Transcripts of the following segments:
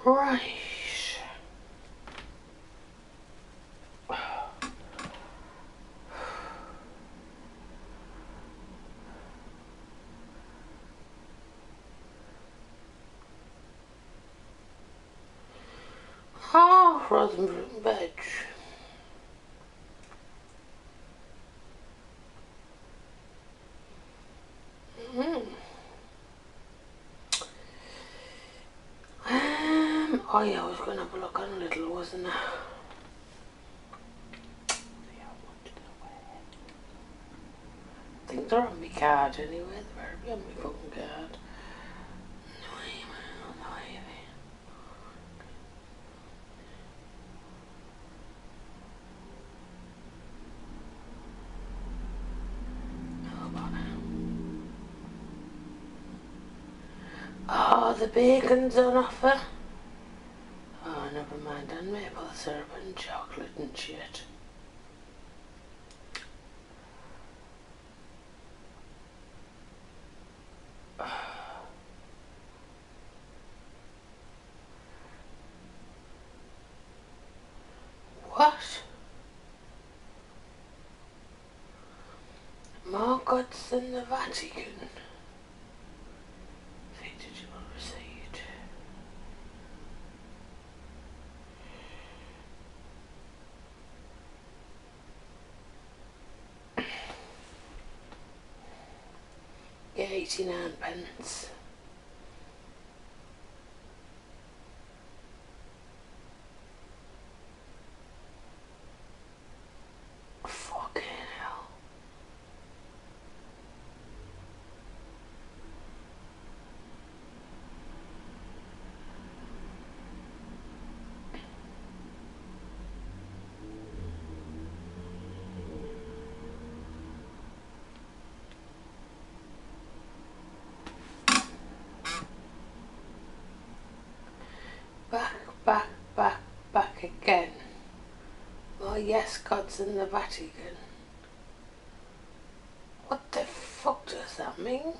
Right. Oh, frozen fruit and veg. Oh yeah, I was going to have a look on Little, wasn't I? I think they're on my card anyway. They better be on my fucking card. Oh, the bacon's on offer. Oh, never mind, and maple syrup and chocolate and shit. What? More goods than the Vatican? Digital receipt. Yeah, 89p. Fucking hell. Back again. Oh yes, God's in the Vatican. What the fuck does that mean?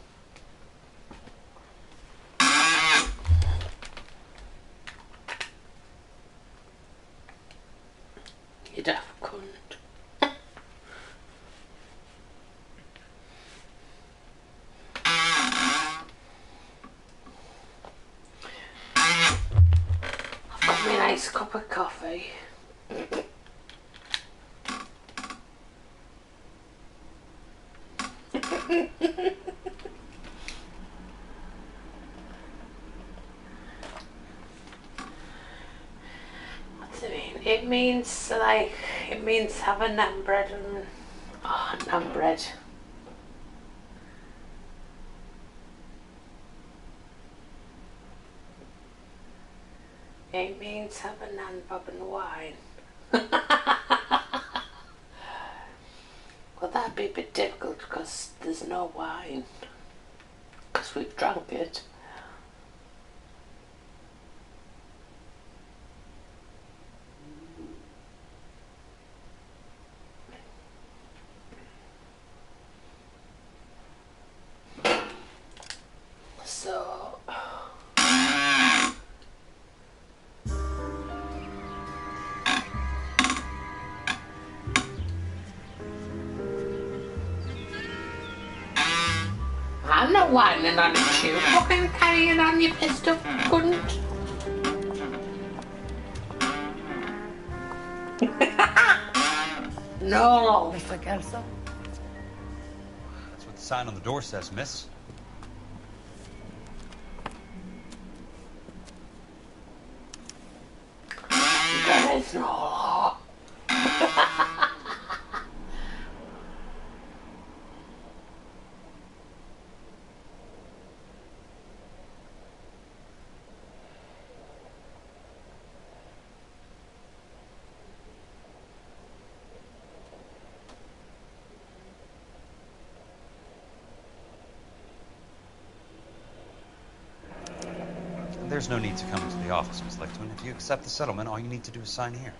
You daft cunt. I've got me a nice cup of coffee. What's it mean? It means having naan bread and naan bread. It means having naan bob and wine. Well, that'd be a bit difficult because there's no wine. Because we've drunk it. So... I'm not whining on it, you fucking carrying on, you pissed off cunt. No. Mr. Kelso? That's what the sign on the door says, miss. There is no law. There's no need to come into the office, Miss Lichtman. If you accept the settlement, all you need to do is sign here.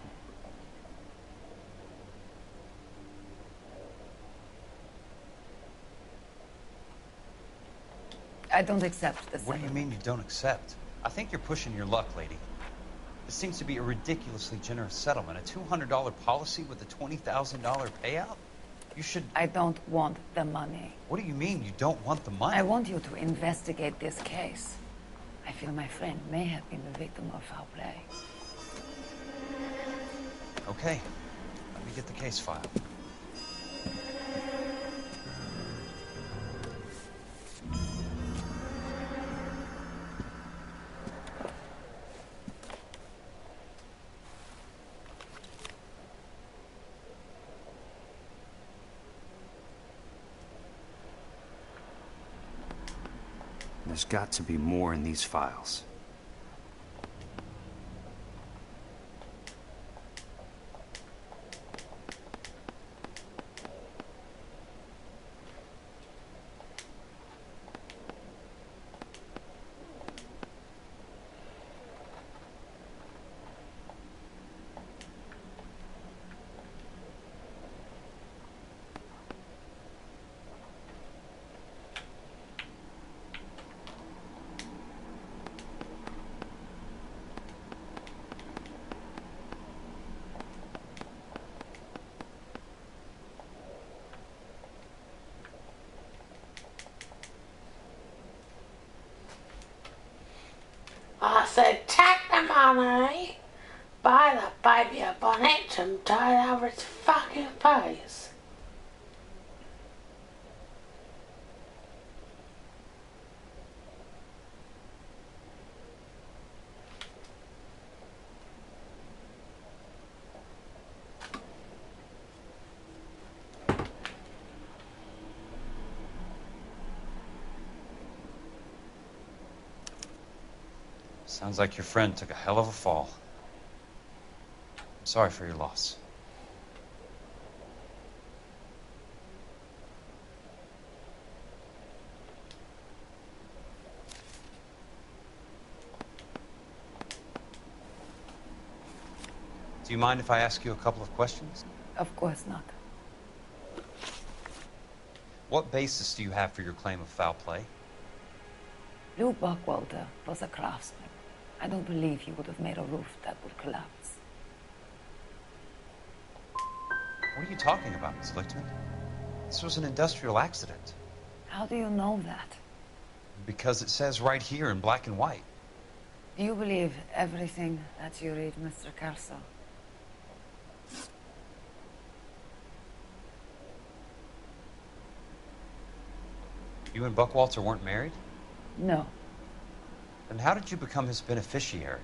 I don't accept this. What do you mean you don't accept? I think you're pushing your luck, lady. This seems to be a ridiculously generous settlement. A $200 policy with a $20,000 payout? You should... I don't want the money. What do you mean you don't want the money? I want you to investigate this case. I feel my friend may have been the victim of foul play. Okay. Let me get the case file. There's got to be more in these files. I said, take the money, buy the baby a bonnet and tie it over its fucking face. Sounds like your friend took a hell of a fall. I'm sorry for your loss. Do you mind if I ask you a couple of questions? Of course not. What basis do you have for your claim of foul play? Lou Buckwalter was a craftsman. I don't believe he would have made a roof that would collapse. What are you talking about, Miss Lichtman? This was an industrial accident. How do you know that? Because it says right here in black and white. Do you believe everything that you read, Mr. Kelso? You and Buckwalter weren't married? No. Then how did you become his beneficiary?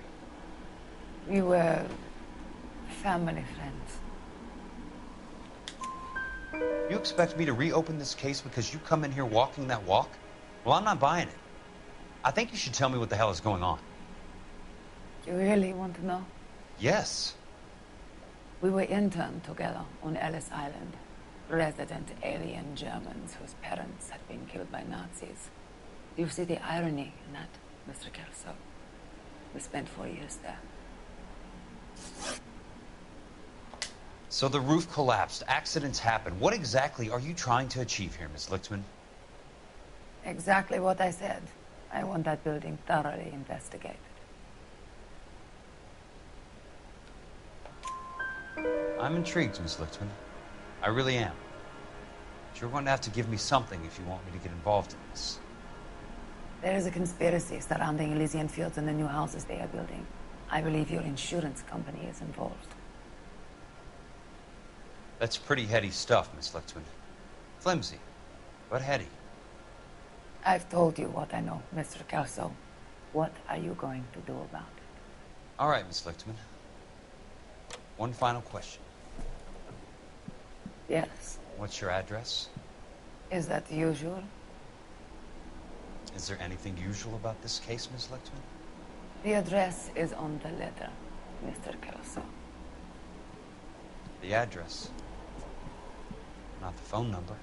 We were family friends. You expect me to reopen this case because you come in here walking that walk? Well, I'm not buying it. I think you should tell me what the hell is going on. You really want to know? Yes. We were interned together on Ellis Island. Resident alien Germans whose parents had been killed by Nazis. Do you see the irony in that, Mr. Kelso? We spent 4 years there. So the roof collapsed, accidents happen. What exactly are you trying to achieve here, Miss Lichtman? Exactly what I said. I want that building thoroughly investigated. I'm intrigued, Miss Lichtman. I really am. But you're going to have to give me something if you want me to get involved in this. There is a conspiracy surrounding Elysian Fields and the new houses they are building. I believe your insurance company is involved. That's pretty heady stuff, Miss Lichtman. Flimsy, but heady. I've told you what I know, Mr. Kelso. What are you going to do about it? All right, Miss Lichtman. One final question. Yes. What's your address? Is that usual? Is there anything usual about this case, Miss Lichtman? The address is on the letter, Mr. Kelso. The address. Not the phone number.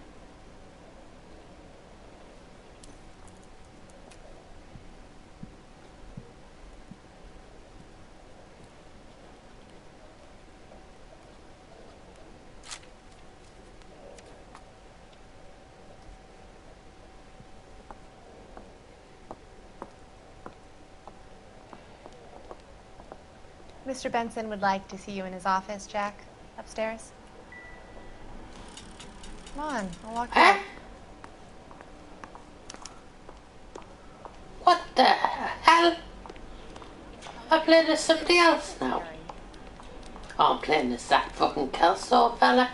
Mr. Benson would like to see you in his office, Jack. Upstairs. Come on, I'll walk you Huh? up. What the hell? Am I playing as somebody else now? Oh, I'm playing as that fucking Kelso fella.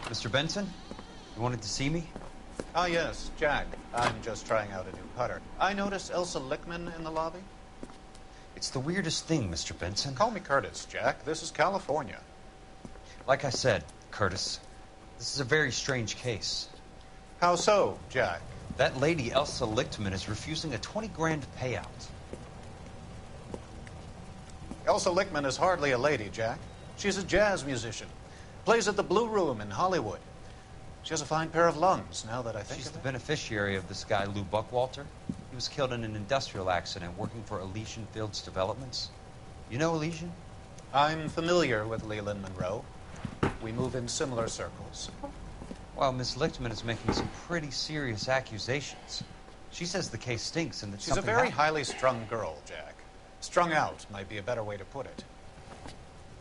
Mr. Benson? You wanted to see me? Ah, yes, Jack. I'm just trying out a new putter. I noticed Elsa Lickman in the lobby. It's the weirdest thing, Mr. Benson. Call me Curtis, Jack. This is California. Like I said, Curtis, this is a very strange case. How so, Jack? That lady, Elsa Lichtman, is refusing a 20 grand payout. Elsa Lickman is hardly a lady, Jack. She's a jazz musician. Plays at the Blue Room in Hollywood. She has a fine pair of lungs, now that I think She's of the it. beneficiary of this guy, Lou Buckwalter. He was killed in an industrial accident working for Elysian Fields Developments. You know Elysian? I'm familiar with Leland Monroe. We move in similar circles. Well, Miss Lichtman is making some pretty serious accusations. She says the case stinks and that She's a something very happened. highly strung girl, Jack. Strung out might be a better way to put it.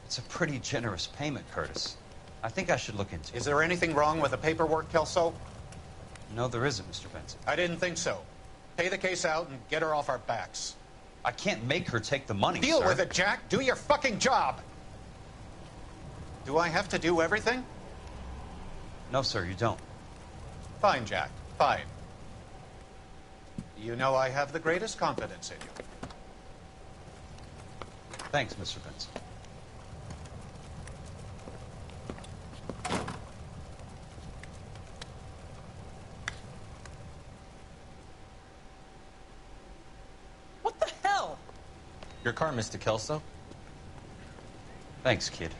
It's a pretty generous payment, Curtis. I think I should look into it. Is there anything wrong with the paperwork, Kelso? No, there isn't, Mr. Benson. I didn't think so. Pay the case out and get her off our backs. I can't make her take the money, Deal sir. with it, Jack. Do your fucking job. Do I have to do everything? No, sir, you don't. Fine, Jack. Fine. You know I have the greatest confidence in you. Thanks, Mr. Benson. What the hell? Your car, Mr. Kelso? Thanks, kid.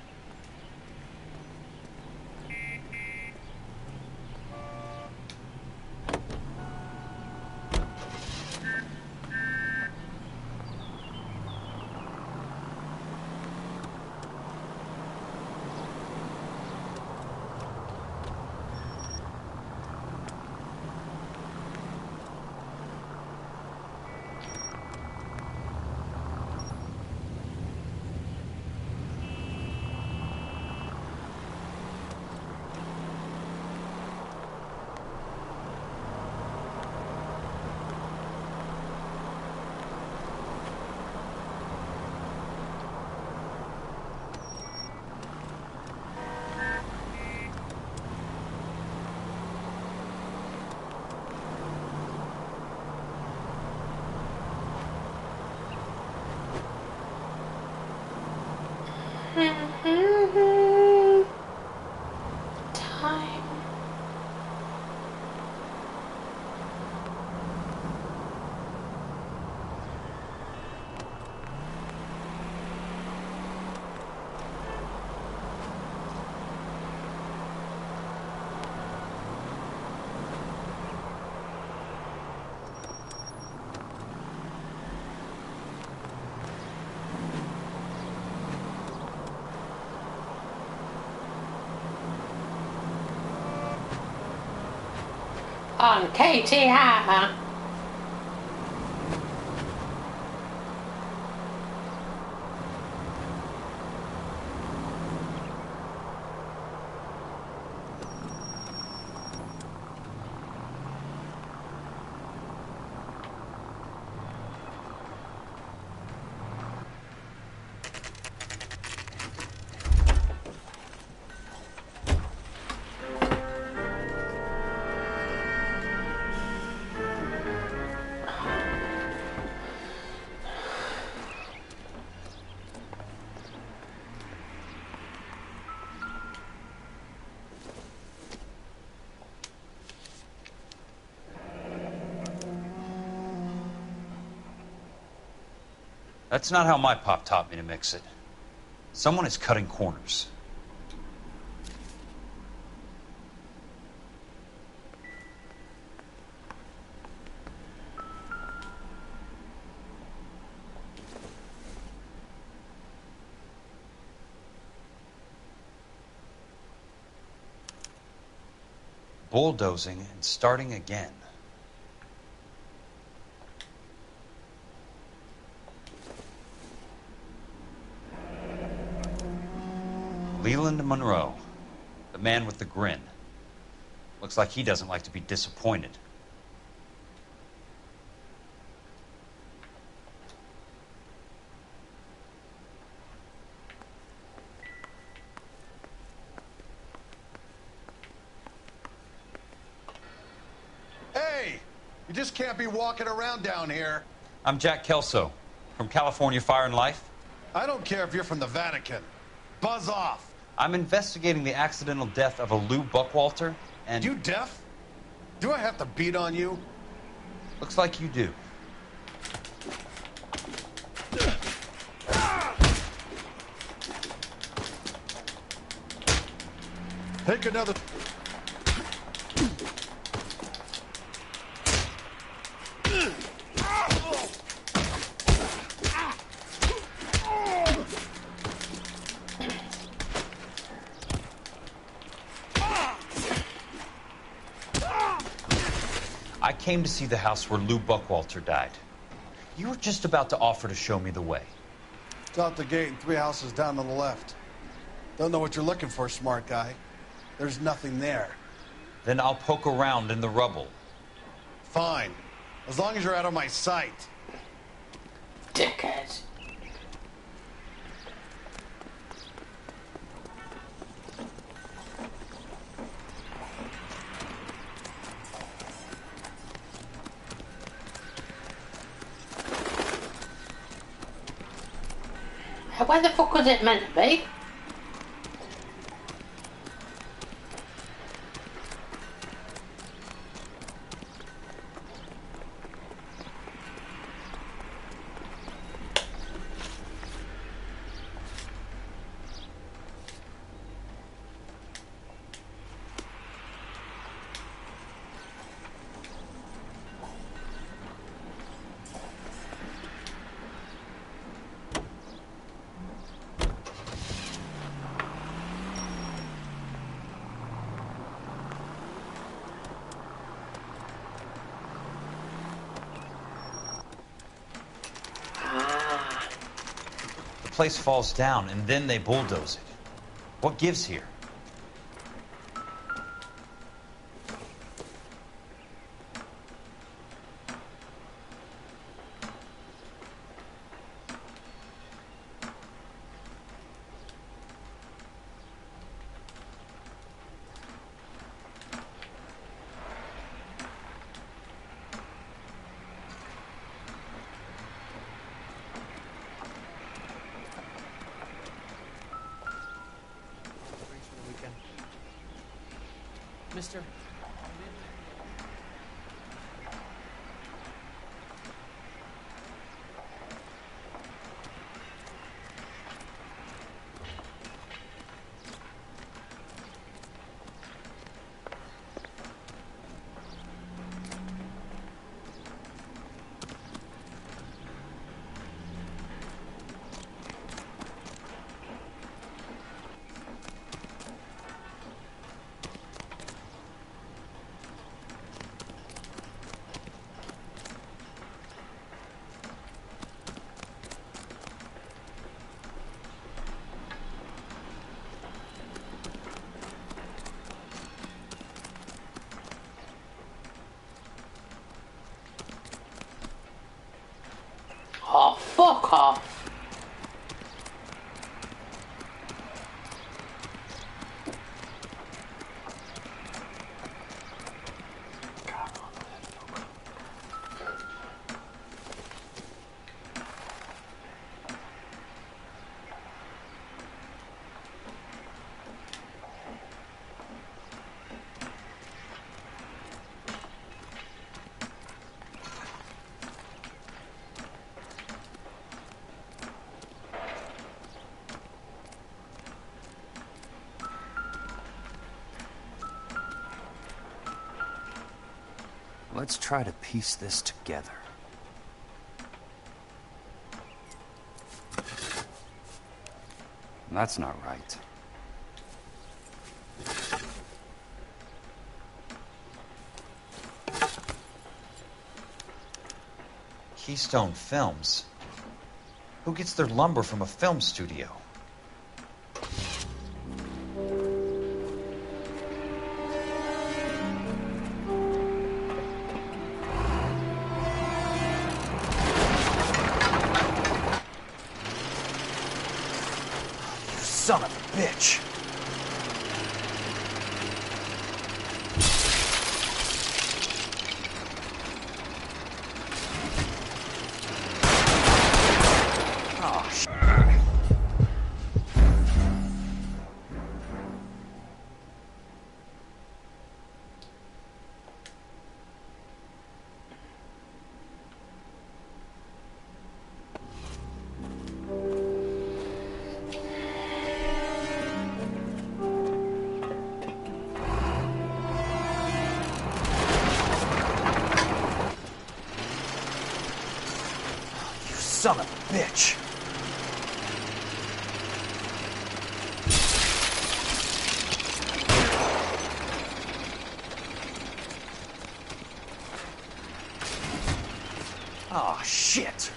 Time. On KTR. That's not how my pop taught me to mix it. Someone is cutting corners. bulldozing and starting again. Leland Monroe, the man with the grin. Looks like he doesn't like to be disappointed. Hey! You just can't be walking around down here. I'm Jack Kelso, from California Fire and Life. I don't care if you're from the Vatican. Buzz off. I'm investigating the accidental death of a Lou Buckwalter, and... You deaf? Do I have to beat on you? Looks like you do. Take another... I came to see the house where Lou Buckwalter died. You were just about to offer to show me the way. It's out the gate and 3 houses down on the left. Don't know what you're looking for, smart guy. There's nothing there. Then I'll poke around in the rubble. Fine. As long as you're out of my sight. Dickhead. Where the fuck was it meant to be? The place falls down, and then they bulldoze it. What gives here? Mister. Oh, fuck off. Let's try to piece this together. That's not right. Keystone Films? Who gets their lumber from a film studio? You son of a bitch! Son of a bitch. Oh, shit.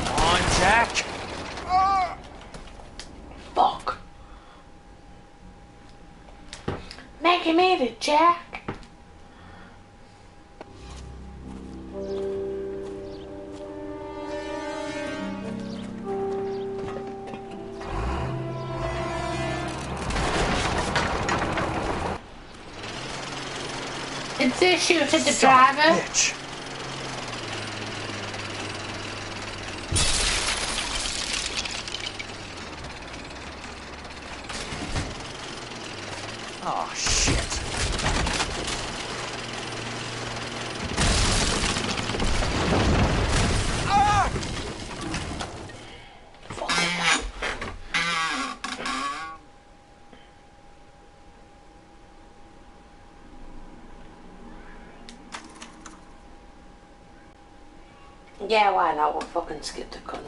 Come on, Jack. Fuck. Make him eat it, Jack. Is this you to the driver? Bitch. Oh, shit. Yeah, why not? We'll fucking skip the cunt.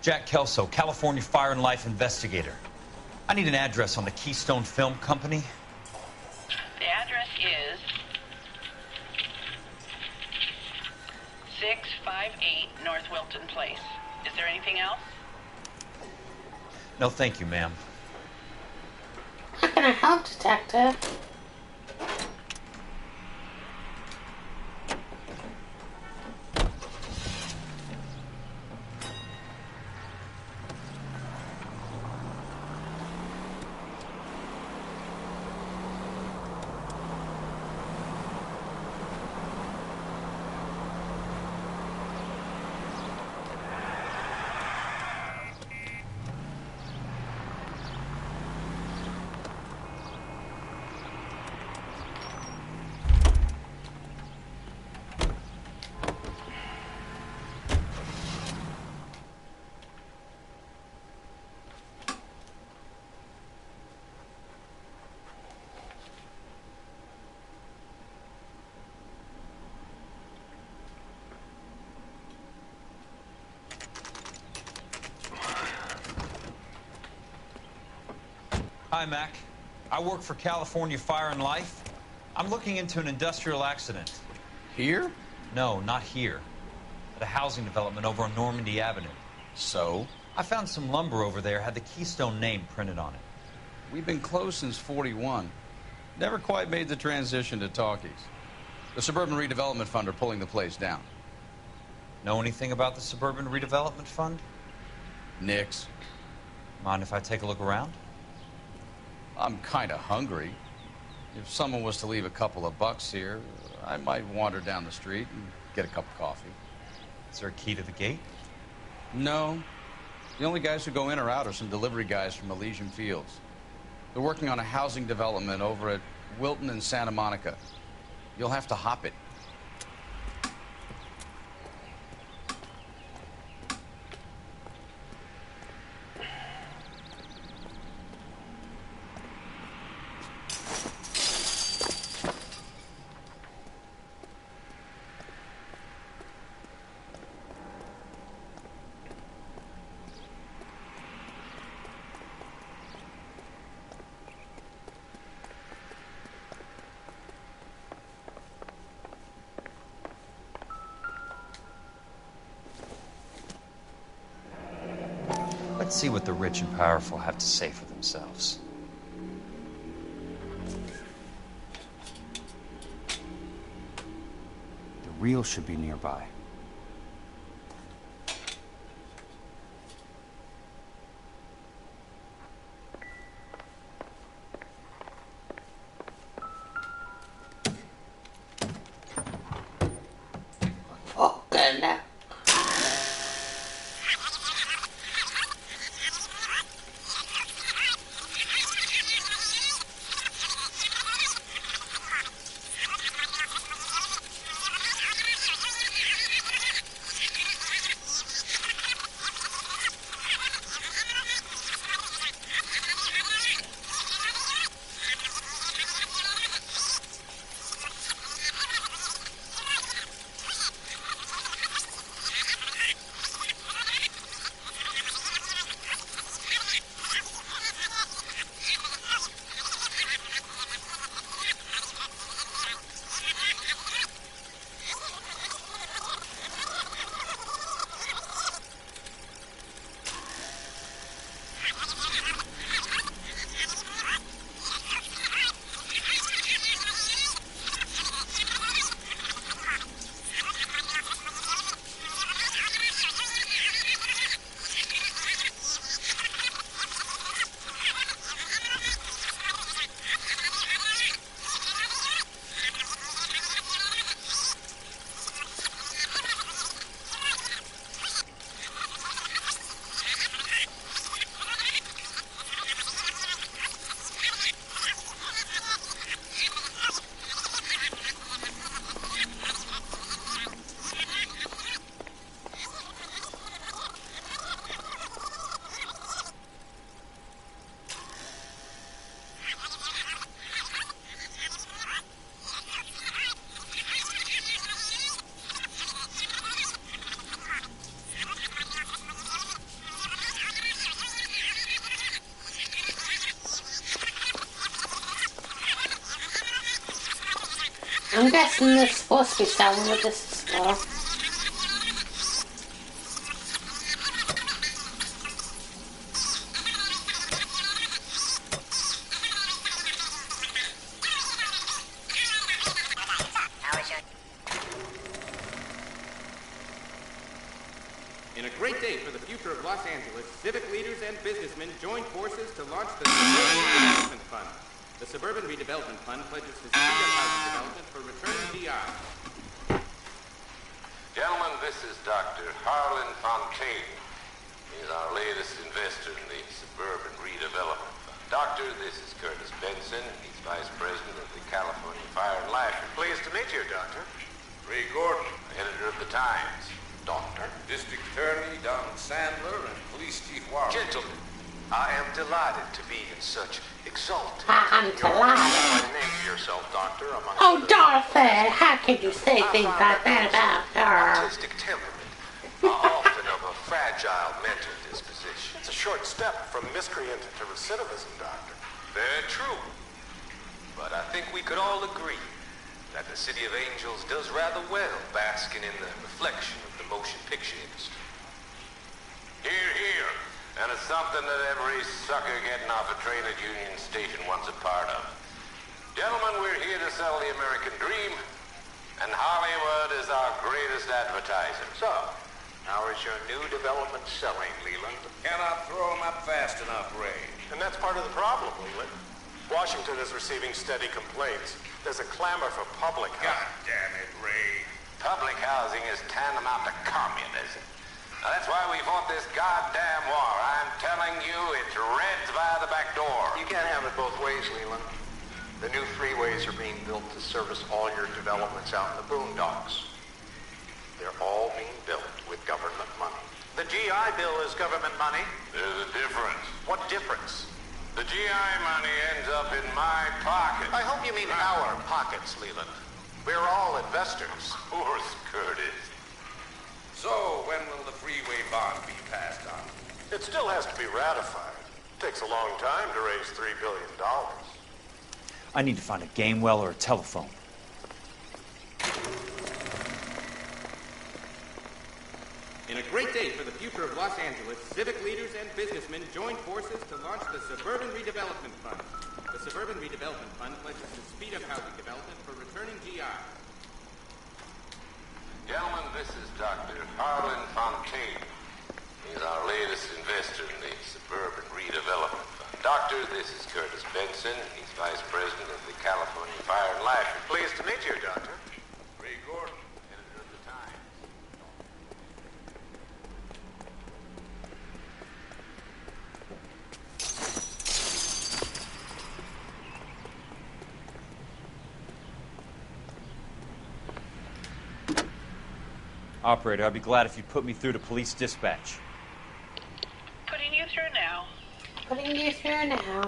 Jack Kelso, California Fire and Life investigator. I need an address on the Keystone Film Company. The address is 658 North Wilton Place. Is there anything else? No, thank you, ma'am. How can I help, Detective? Hi, Mac. I work for California Fire and Life. I'm looking into an industrial accident. Here? No, not here. At a housing development over on Normandy Avenue. So? I found some lumber over there, had the Keystone name printed on it. We've been closed since '41. Never quite made the transition to talkies. The Suburban Redevelopment Fund are pulling the place down. Know anything about the Suburban Redevelopment Fund? Nix. Mind if I take a look around? I'm kind of hungry. If someone was to leave a couple of bucks here, I might wander down the street and get a cup of coffee. Is there a key to the gate? No. The only guys who go in or out are some delivery guys from Elysian Fields. They're working on a housing development over at Wilton and Santa Monica. You'll have to hop it. Let's see what the rich and powerful have to say for themselves. The reel should be nearby. Fucking hell. I'm guessing they're supposed to be selling with this as well. In a great day for the future of Los Angeles, civic leaders and businessmen joined forces to launch the Suburban Redevelopment Fund. The Suburban Redevelopment Fund pledges to speed up housing development for returning DI. Gentlemen, this is Dr. Harlan Fontaine. He's our latest investor in the Suburban Redevelopment Fund. Doctor, this is Curtis Benson. He's Vice President of the California Fire and Life. Pleased to meet you, Doctor. Ray Gordon, editor of the Times. Doctor. District Attorney Don Sandler and Police Chief Warren. Gentlemen, I am delighted to be in such exalted. I'm delighted. Name yourself, Doctor, among Oh, Dorothy, how could you say things like that about her? artistic temperament, often of a fragile mental disposition. It's a short step from miscreant to recidivism, Doctor. Very true. But I think we could all agree that the City of Angels does rather well basking in the reflection of the motion picture industry. Hear, hear. And it's something that every sucker getting off a train at Union Station wants a part of. Gentlemen, we're here to sell the American dream, and Hollywood is our greatest advertiser. So, how is your new development selling, Leland? Cannot throw them up fast enough, Ray. And that's part of the problem, Leland. Washington is receiving steady complaints. There's a clamor for public housing. God damn it, Ray. Public housing is tantamount to communism. Now, that's why we fought this goddamn war. I'm telling you, it's Reds by the back door. You can't have it both ways, Leland. The new freeways are being built to service all your developments out in the boondocks. They're all being built with government money. The GI Bill is government money. There's a difference. What difference? The GI money ends up in my pocket. I hope you mean our pockets, Leland. We're all investors. Of course, Curtis. So, when will the freeway bond be passed on? It still has to be ratified. It takes a long time to raise $3 billion. I need to find a game well or a telephone. In a great day for the future of Los Angeles, civic leaders and businessmen joined forces to launch the Suburban Redevelopment Fund. The Suburban Redevelopment Fund pledges to speed up housing development for returning GI. Gentlemen, this is Dr. Harlan Fontaine. He's our latest investor in the Suburban Redevelopment Fund. Doctor, this is Curtis Benson. He's Vice President of the California Fire and Life. Pleased to meet you, Doctor. Ray Gordon, editor of the Times. Operator, I'd be glad if you'd put me through to police dispatch. Putting you through now. Putting you through now.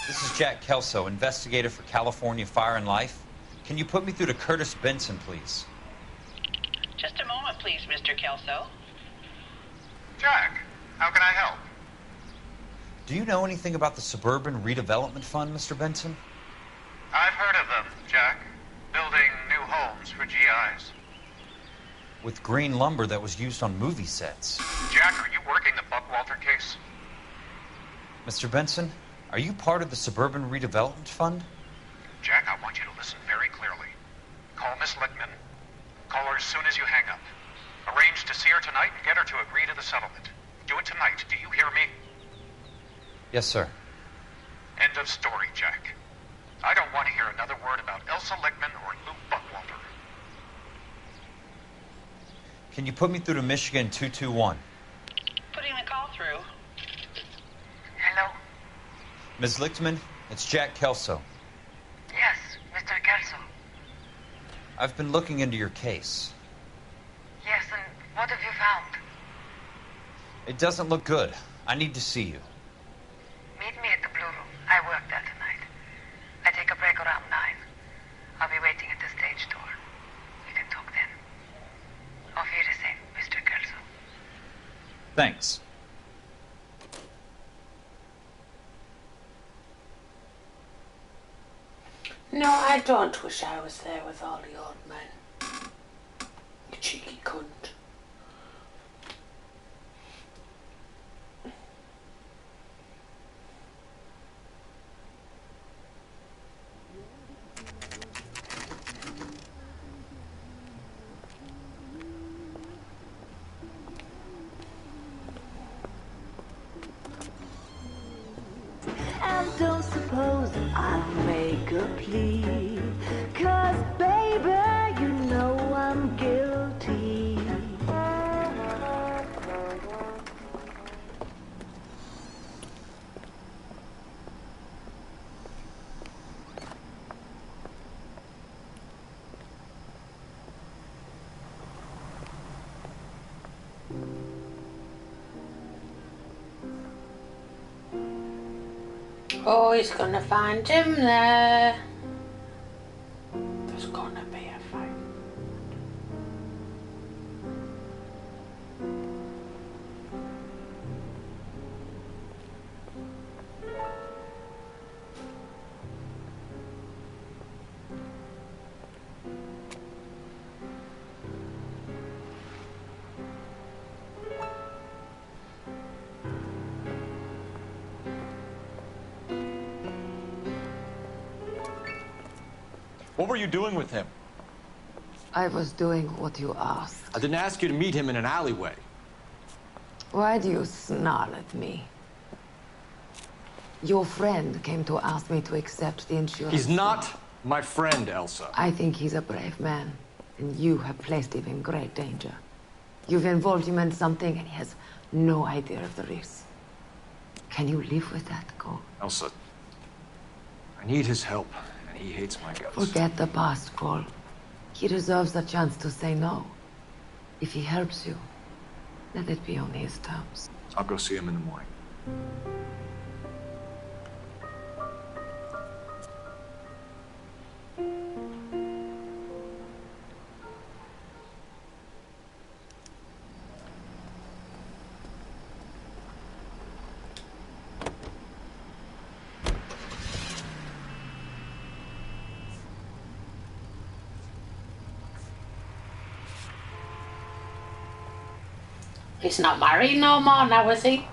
This is Jack Kelso, investigator for California Fire and Life. Can you put me through to Curtis Benson, please? Just a moment, please, Mr. Kelso. Jack, how can I help? Do you know anything about the Suburban Redevelopment Fund, Mr. Benson? I've heard of them, Jack. Building new homes for GIs. With green lumber that was used on movie sets. Jack, are you working the Buckwalter case? Mr. Benson, are you part of the Suburban Redevelopment Fund? Jack, I want you to listen very clearly. Call Miss Lickman. Call her as soon as you hang up. Arrange to see her tonight and get her to agree to the settlement. Do it tonight. Do you hear me? Yes, sir. End of story, Jack. I don't want to hear another word about Elsa Lickman or Luke Buckwalter. Can you put me through to Michigan 221? Putting the call through. Hello? Ms. Lichtman, it's Jack Kelso. Yes, Mr. Kelso. I've been looking into your case. Yes, and what have you found? It doesn't look good. I need to see you. Meet me at the Blue Room. I work there tonight. I take a break around 9. I'll be waiting at the stage door. We can talk then. Auf Wiedersehen, Mr. Kelso. Thanks. No, I don't wish I was there with all the old men. You cheeky cunt. And don't suppose I'll make a plea, 'cause baby, you know I'm guilty. Oh, he's gonna find him there. There's gonna be a fight. What were you doing with him? I was doing what you asked. I didn't ask you to meet him in an alleyway. Why do you snarl at me? Your friend came to ask me to accept the insurance. He's not my friend, Elsa. I think he's a brave man, and you have placed him in great danger. You've involved him in something, and he has no idea of the risk. Can you live with that, Cole? Elsa, I need his help, and he hates my guts. Forget the past, Cole. He deserves a chance to say no. If he helps you, let it be on his terms. I'll go see him in the morning. He's not married no more now, is he?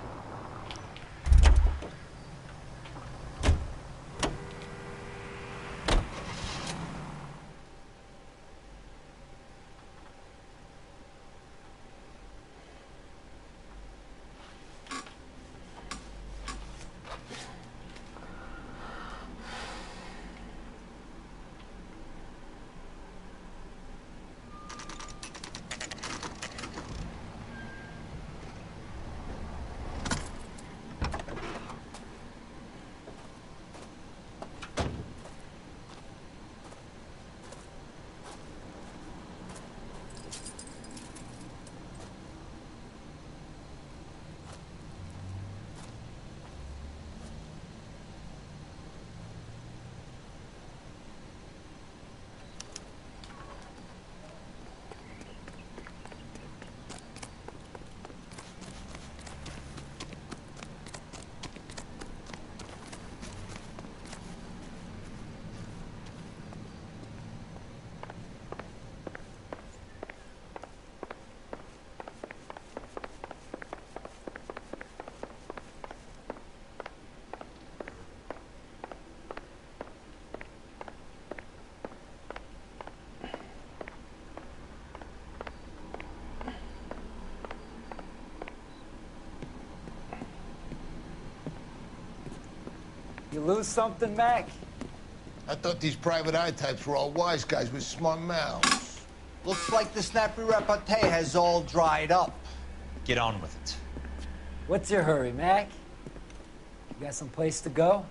You lose something, Mac? I thought these private eye types were all wise guys with smart mouths. Looks like the snappy repartee has all dried up. Get on with it. What's your hurry, Mac? You got some place to go?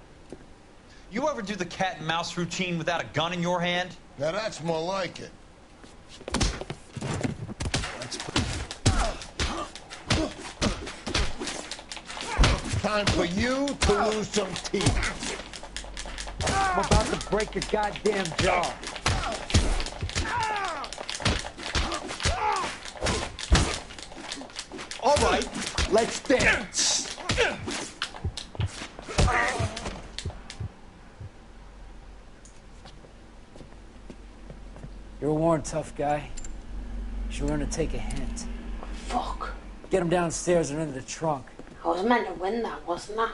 You ever do the cat and mouse routine without a gun in your hand? Now that's more like it. Time for you to lose some teeth. I'm about to break your goddamn jaw. All right, let's dance. You're a worn, tough guy. You should learn to take a hint. Fuck. Get him downstairs and into the trunk. I was meant to win that, wasn't I?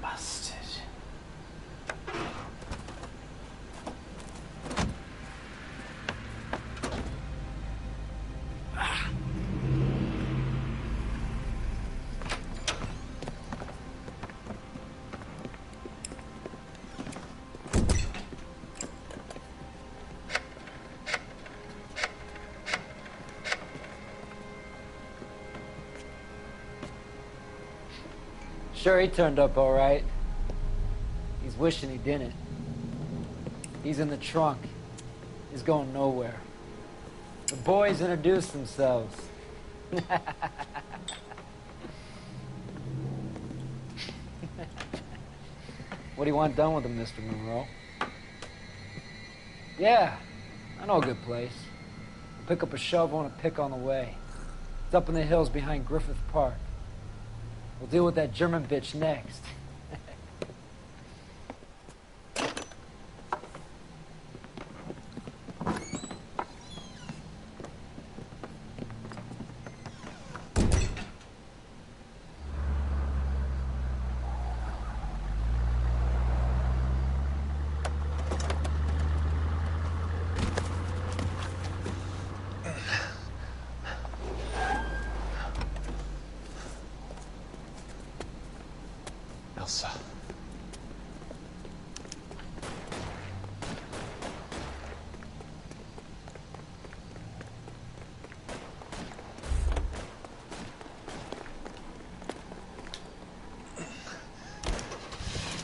Bastard. Sure, he turned up all right. He's wishing he didn't. He's in the trunk. He's going nowhere. The boys introduced themselves. What do you want done with him, Mr. Monroe? Yeah, I know a good place. I'll pick up a shovel and a pick on the way. It's up in the hills behind Griffith Park. We'll deal with that German bitch next.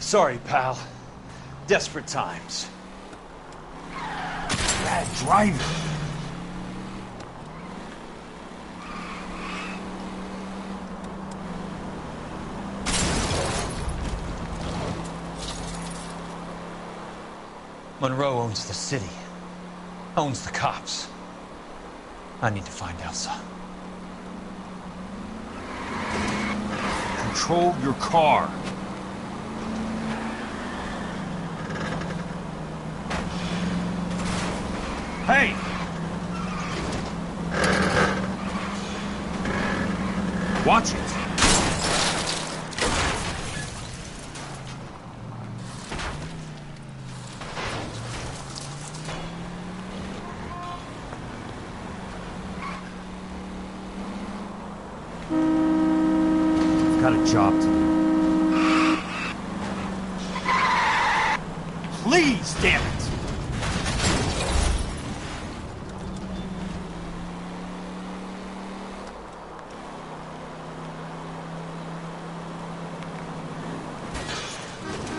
Sorry, pal. Desperate times. Bad driving. Monroe owns the city. Owns the cops. I need to find Elsa. Control your car. Hey! Watch it. I've got a job to do. Please, damn it!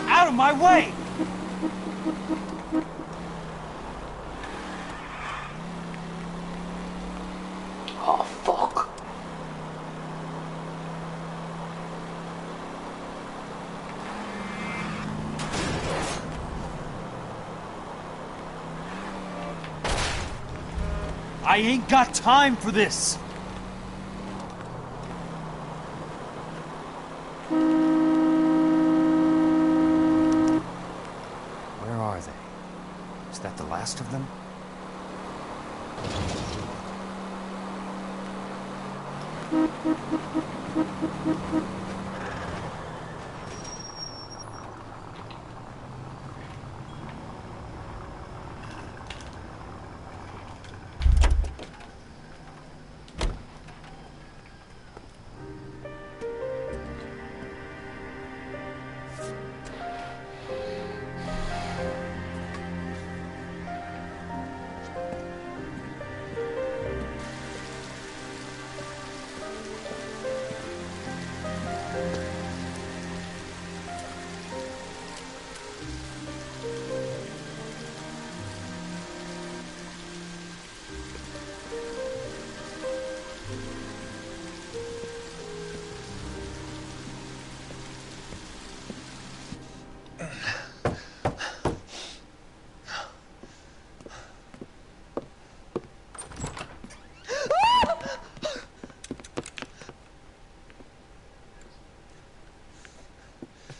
Out of my way! Oh, fuck. I ain't got time for this! Where are they? Is that the last of them?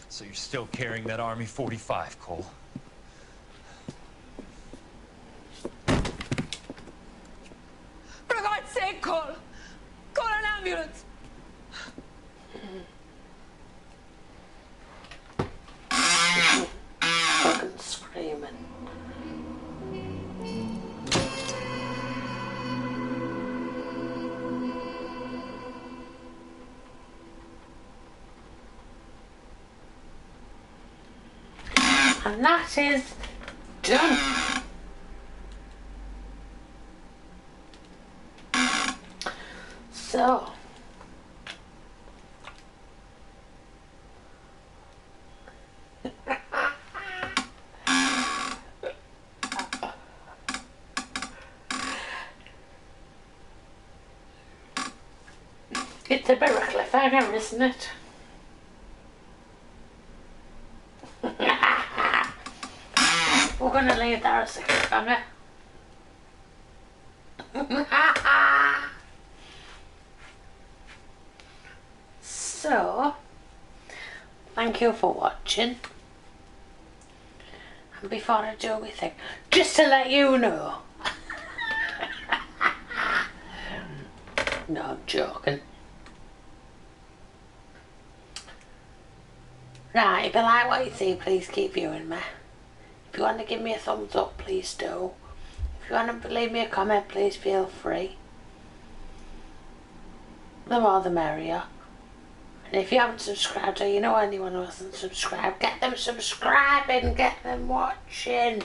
So you're still carrying that Army 45, Cole? For God's sake, Cole! Call an ambulance! Fucking screaming. And that is done. So it's a bit of a cliffhanger, isn't it? We're going to leave that as a cliffhanger. So, thank you for watching. And before I do anything, just to let you know. No, I'm joking. Right, if you like what you see, please keep viewing me. If you want to give me a thumbs up, please do. If you want to leave me a comment, please feel free. The more the merrier. And if you haven't subscribed, or you know anyone who hasn't subscribed, get them subscribing, get them watching.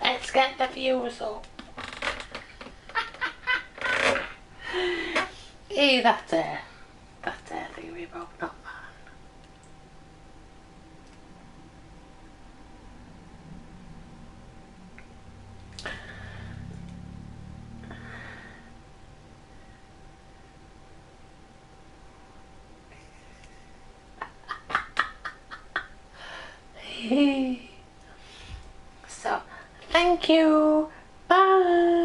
Let's get the views up. That's there thingy about, not mine. So, thank you. Bye.